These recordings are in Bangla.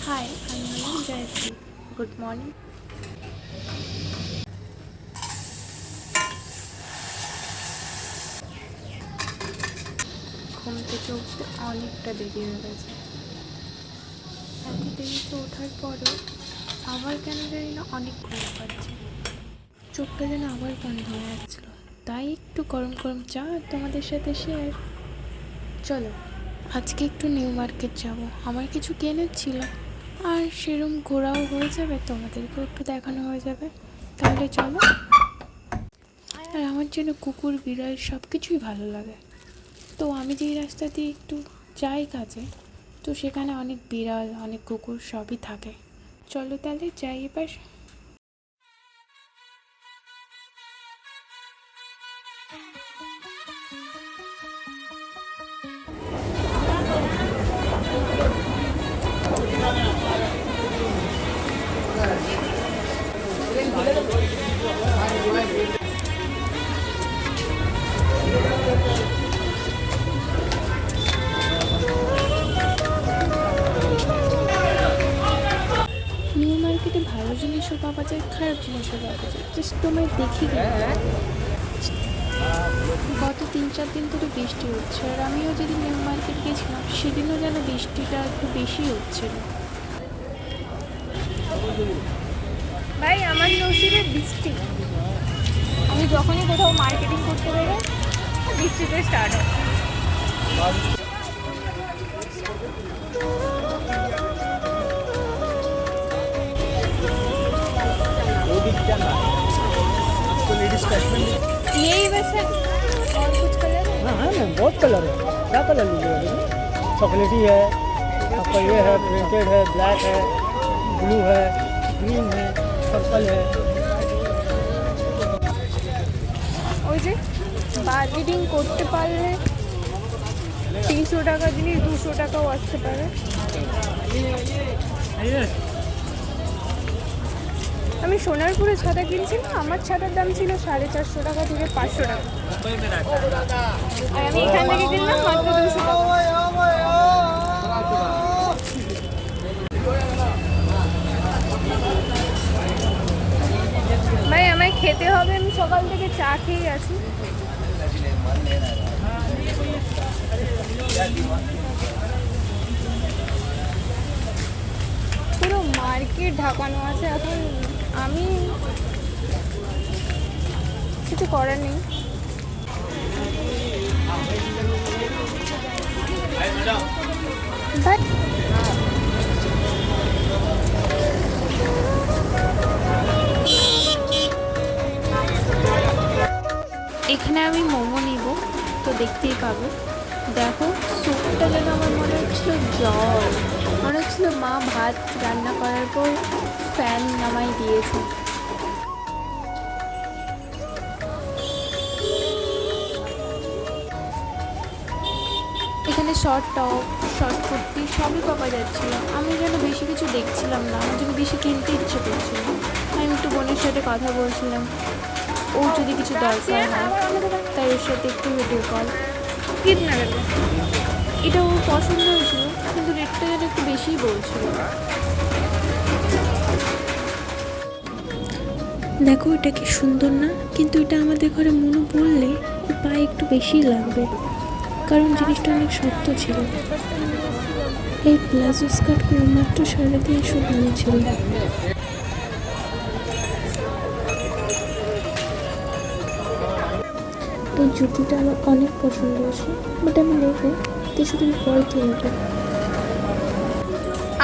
Hi, I'm Manan Jayasri. Good morning. ঘুম থেকে উঠতে অনেকটা দেরি হয়ে গেছে। এত দেরিতে ওঠার পরেও আবার কেন জানি না অনেক ঘুম পাচ্ছে। চোখটা যেন আবার বন্ধ হয়ে যাচ্ছিল। তাই একটু গরম গরম চা তোমাদের সাথে শেয়ার। চলো আজকে একটু নিউ মার্কেট যাব, আমার কিছু কেনার ছিল, আর সেরম ঘোরাও হয়ে যাবে, তোমাদেরকেও একটু দেখানো হয়ে যাবে। তাহলে চলো। আর আমার জন্য কুকুর বিড়াল সব কিছুই ভালো লাগে। তো আমি যেই রাস্তা দিয়ে একটু যাই কাজে, তো সেখানে অনেক বিড়াল অনেক কুকুর সবই থাকে। চলো তাহলে যাই এবার। নিউ মার্কেটে ভালো জিনিসও পাওয়া যায়, খারাপ জিনিসও পাওয়া যায়, জাস্ট তোমায় দেখি গেলে। গত 3-4 দিন ধরে বৃষ্টি হচ্ছে, আর আমিও যেদিন নিউ মার্কেট গেছিলাম সেদিনও যেন বৃষ্টিটা একটু বেশি হচ্ছিল। ভাই আমার নসিবে বৃষ্টি। আমি যখনই কোথাও মার্কেটিং করতে বেরোই বৃষ্টিতে স্টার্ট হয়। यही बस है और कुछ कलर है? हाँ है ना, बहुत कलर है। क्या कलर लीजिएगा? चॉकलेटी है, आपका ये है, प्रिंटेड है, ब्लैक है, ब्लू है, ग्रीन है, पर्पल है। ওই যে বার্গেনিং করতে পারলে 300 টাকা জিনিস 200 টাকাও আসতে পারে। আমি সোনারপুরে ছাতা কিনছিলাম, আমার ছাতার দাম ছিল 450 টাকা থেকে 500 টাকা, আর আমি এখান থেকে কিনলাম মাত্র 200 টাকা। ভাই আমায় খেতে হবে, আমি সকাল থেকে চা খেয়ে আছি। পুরো মার্কেট ঢাকানো আছে এখন, আমি কিছু করার নেই। বাট এখানে আমি মোমো নিব, তো দেখতেই পাবো। দেখো স্যুপটা যেন আমার মনে হচ্ছিল জল, মনে হচ্ছিল মা ভাত রান্না করার পর ফ্যান নামাই দিয়েছে। এখানে শর্ট টপ, শর্ট কুর্তি সবই পাওয়া যাচ্ছিল। আমি যেন বেশি কিছু দেখছিলাম না, আমার জন্য বেশি কিনতে ইচ্ছে করছিল। আমি একটু বোনের সাথে কথা বলছিলাম, ও যদি কিছু দরকার হয় তাই ওর সাথে একটু ভিডিও কল। কিনা গেল এটা ওর পছন্দ হয়েছিল, কিন্তু রেটটা যেন একটু বেশিই বলছিল। দেখো এটা কি সুন্দর না? কিন্তু এটা আমাদের ঘরে মনে পড়লে ওর পায়ে একটু বেশিই লাগবে, কারণ জিনিসটা অনেক শক্ত ছিল। এই প্লাজো স্কার্টগুলো মাত্র 350 দাম ছিল। এই জুতিটা আমার অনেক পছন্দ হয়েছে, বাট আমি নেবো কিছুদিন পর কিনবো।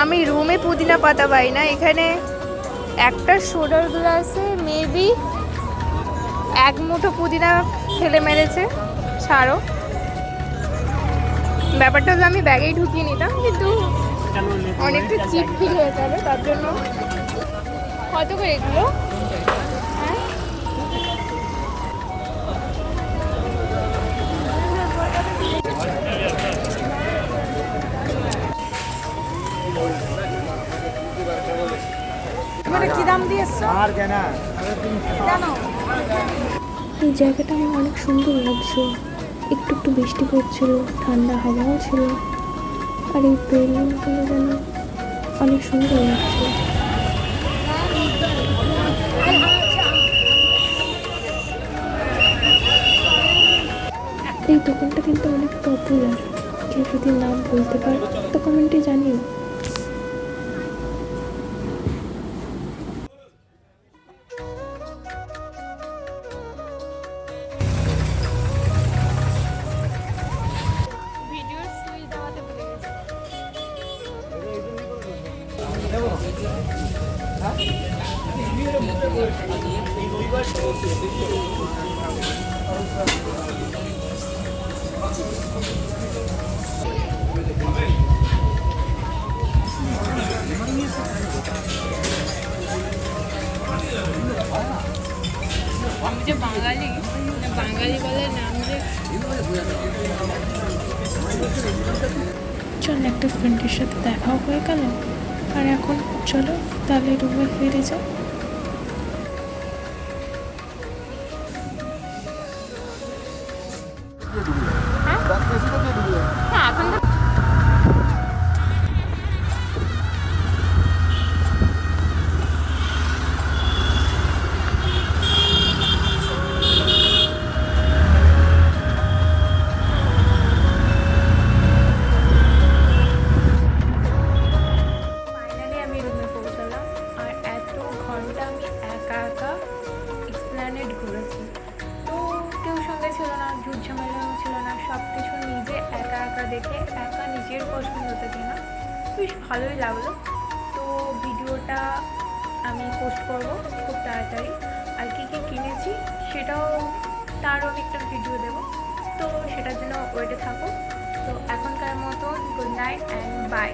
আমি রুমে পুদিনা পাতা পাই না, এখানে একটা সোডার গ্লাসে মেবি 1 মুঠো পুদিনা ফেলে মেরেছে। ছাড়ো, ব্যাপারটা হলো আমি ব্যাগেই ঢুকিয়ে নিতাম, কিন্তু অনেকটা চিপ ফিল হয়ে যাবে, তার জন্য। কত করে এগুলো? হ্যাঁ কি দাম দিয়েছো? আর কেনা জানো এই জায়গাটা আমার অনেক সুন্দর লাগছে, একটু একটু বৃষ্টি পড়ছিল, ঠান্ডা হাওয়াও ছিল, আর এই বেলুনগুলো যেন অনেক সুন্দর লাগছে। এই দোকানটা কিন্তু অনেক পপুলার, কেউ যদি নাম বলতে পারে তো কমেন্টে জানিও। ভিডিওর সুইচ দেওয়াতে ভুলে গেছি। আমি যে বাঙালি, বাঙালি বলে নাম যে চল, একটা ফ্রেন্ডের সাথে দেখাও হয়ে গেল, আর এখন চলো তাহলে রুমে ফিরে যাও। হ্যাঁ এখন তো ফাইনালি আমি রুমে পৌঁছালাম। আর এত ঘন্টা আমি একা একা এক্সপ্ল্যানেড ঘুরেছি, তো কেউ সঙ্গে ছিল না, ঝুট ঝামেলাও ছিল না, সব কিছু নিজে একা একা দেখে একা নিজের পছন্দতে কেনা, বেশ ভালোই লাগলো। তো ভিডিওটা আমি পোস্ট করব খুব তাড়াতাড়ি, আর কী কী কিনেছি সেটাও তারও একটা ভিডিও দেবো, তো সেটার জন্য ওয়েটে থাকো। তো এখনকার মতন গুড নাইট অ্যান্ড বাই।